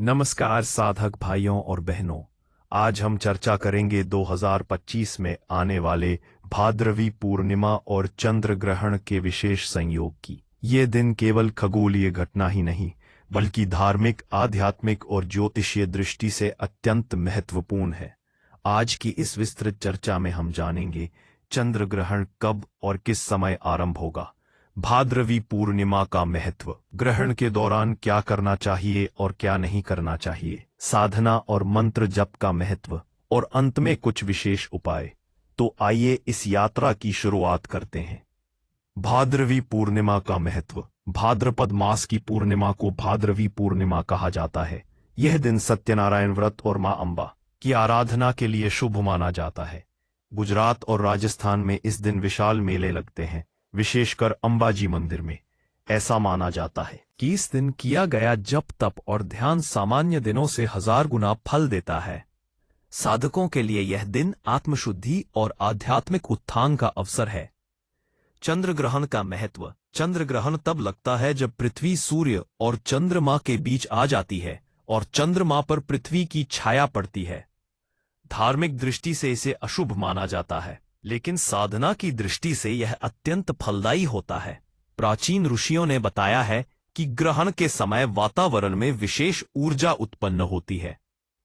नमस्कार साधक भाइयों और बहनों। आज हम चर्चा करेंगे 2025 में आने वाले भाद्रवी पूर्णिमा और चंद्र ग्रहण के विशेष संयोग की। ये दिन केवल खगोलीय घटना ही नहीं बल्कि धार्मिक, आध्यात्मिक और ज्योतिषीय दृष्टि से अत्यंत महत्वपूर्ण है। आज की इस विस्तृत चर्चा में हम जानेंगे चंद्र ग्रहण कब और किस समय आरंभ होगा, भाद्रवी पूर्णिमा का महत्व, ग्रहण के दौरान क्या करना चाहिए और क्या नहीं करना चाहिए, साधना और मंत्र जप का महत्व और अंत में कुछ विशेष उपाय। तो आइए इस यात्रा की शुरुआत करते हैं। भाद्रवी पूर्णिमा का महत्व। भाद्रपद मास की पूर्णिमा को भाद्रवी पूर्णिमा कहा जाता है। यह दिन सत्यनारायण व्रत और मां अंबा की आराधना के लिए शुभ माना जाता है। गुजरात और राजस्थान में इस दिन विशाल मेले लगते हैं, विशेषकर अंबाजी मंदिर में। ऐसा माना जाता है कि इस दिन किया गया जप, तप और ध्यान सामान्य दिनों से 1000 गुना फल देता है। साधकों के लिए यह दिन आत्मशुद्धि और आध्यात्मिक उत्थान का अवसर है। चंद्र ग्रहण का महत्व। चंद्र ग्रहण तब लगता है जब पृथ्वी सूर्य और चंद्रमा के बीच आ जाती है और चंद्रमा पर पृथ्वी की छाया पड़ती है। धार्मिक दृष्टि से इसे अशुभ माना जाता है, लेकिन साधना की दृष्टि से यह अत्यंत फलदायी होता है। प्राचीन ऋषियों ने बताया है कि ग्रहण के समय वातावरण में विशेष ऊर्जा उत्पन्न होती है।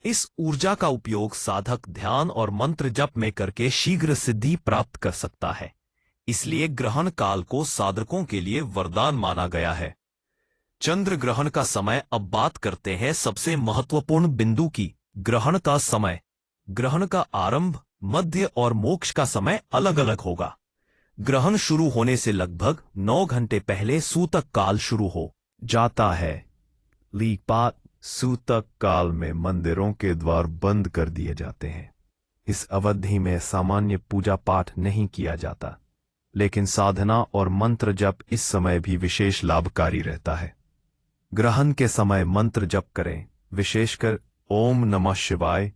इस ऊर्जा का उपयोग साधक ध्यान और मंत्र जप में करके शीघ्र सिद्धि प्राप्त कर सकता है। इसलिए ग्रहण काल को साधकों के लिए वरदान माना गया है। चंद्र ग्रहण का समय। अब बात करते हैं सबसे महत्वपूर्ण बिंदु की, ग्रहण का समय। ग्रहण का आरंभ, मध्य और मोक्ष का समय अलग अलग होगा। ग्रहण शुरू होने से लगभग 9 घंटे पहले सूतक काल शुरू हो जाता है। लीपात सूतक काल में मंदिरों के द्वार बंद कर दिए जाते हैं। इस अवधि में सामान्य पूजा पाठ नहीं किया जाता, लेकिन साधना और मंत्र जप इस समय भी विशेष लाभकारी रहता है। ग्रहण के समय मंत्र जप करें, विशेषकर ओम नमः शिवाय,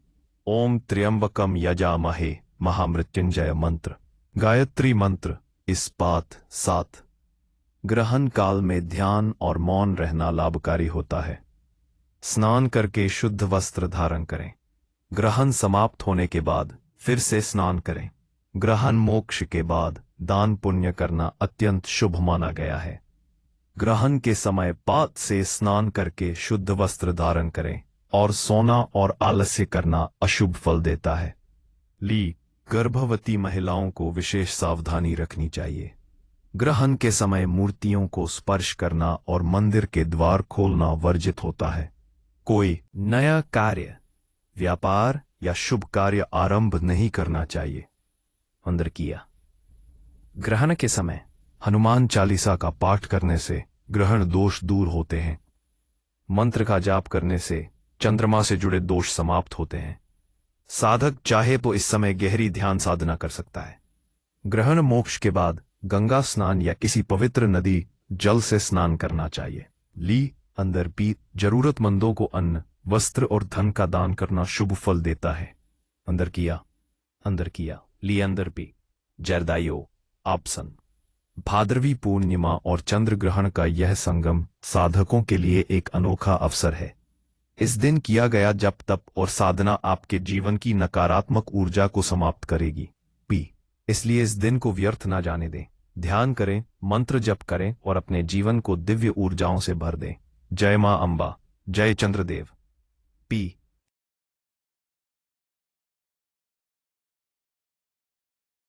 ओम त्र्यंबकम यजामहे, महामृत्युंजय मंत्र, गायत्री मंत्र। इस बात 7 ग्रहण काल में ध्यान और मौन रहना लाभकारी होता है। स्नान करके शुद्ध वस्त्र धारण करें। ग्रहण समाप्त होने के बाद फिर से स्नान करें। ग्रहण मोक्ष के बाद दान पुण्य करना अत्यंत शुभ माना गया है। ग्रहण के समय पात से स्नान करके शुद्ध वस्त्र धारण करें और सोना और आलस्य करना अशुभ फल देता है। गर्भवती महिलाओं को विशेष सावधानी रखनी चाहिए। ग्रहण के समय मूर्तियों को स्पर्श करना और मंदिर के द्वार खोलना वर्जित होता है। कोई नया कार्य, व्यापार या शुभ कार्य आरंभ नहीं करना चाहिए। अंदर किया। ग्रहण के समय हनुमान चालीसा का पाठ करने से ग्रहण दोष दूर होते हैं। मंत्र का जाप करने से चंद्रमा से जुड़े दोष समाप्त होते हैं। साधक चाहे तो इस समय गहरी ध्यान साधना कर सकता है। ग्रहण मोक्ष के बाद गंगा स्नान या किसी पवित्र नदी जल से स्नान करना चाहिए। अंदर पी जरूरतमंदों को अन्न, वस्त्र और धन का दान करना शुभ फल देता है। अंदर किया। अंदर पी जरदायो आपसन। भाद्रवी पूर्णिमा और चंद्र ग्रहण का यह संगम साधकों के लिए एक अनोखा अवसर है। इस दिन किया गया जप, तप और साधना आपके जीवन की नकारात्मक ऊर्जा को समाप्त करेगी। इसलिए इस दिन को व्यर्थ ना जाने दें। ध्यान करें, मंत्र जप करें और अपने जीवन को दिव्य ऊर्जाओं से भर दें। जय मां अंबा, जय चंद्रदेव।